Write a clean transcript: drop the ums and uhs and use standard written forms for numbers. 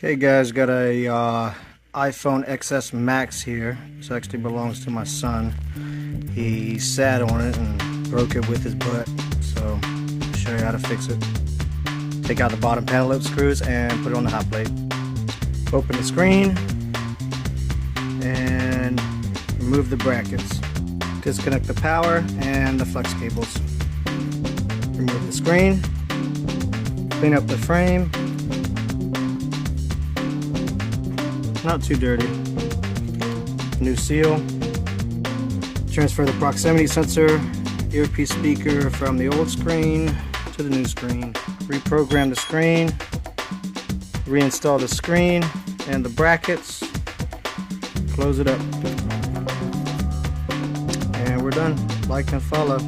Okay guys, got a iPhone XS Max here. This actually belongs to my son. He sat on it and broke it with his butt. So I'll show you how to fix it. Take out the bottom panel lip screws and put it on the hot plate. Open the screen and remove the brackets. Disconnect the power and the flex cables. Remove the screen. Clean up the frame. Not too dirty. New seal. Transfer the proximity sensor earpiece speaker from the old screen to the new screen. Reprogram the screen. Reinstall the screen and the brackets. Close it up. And we're done. Like and follow.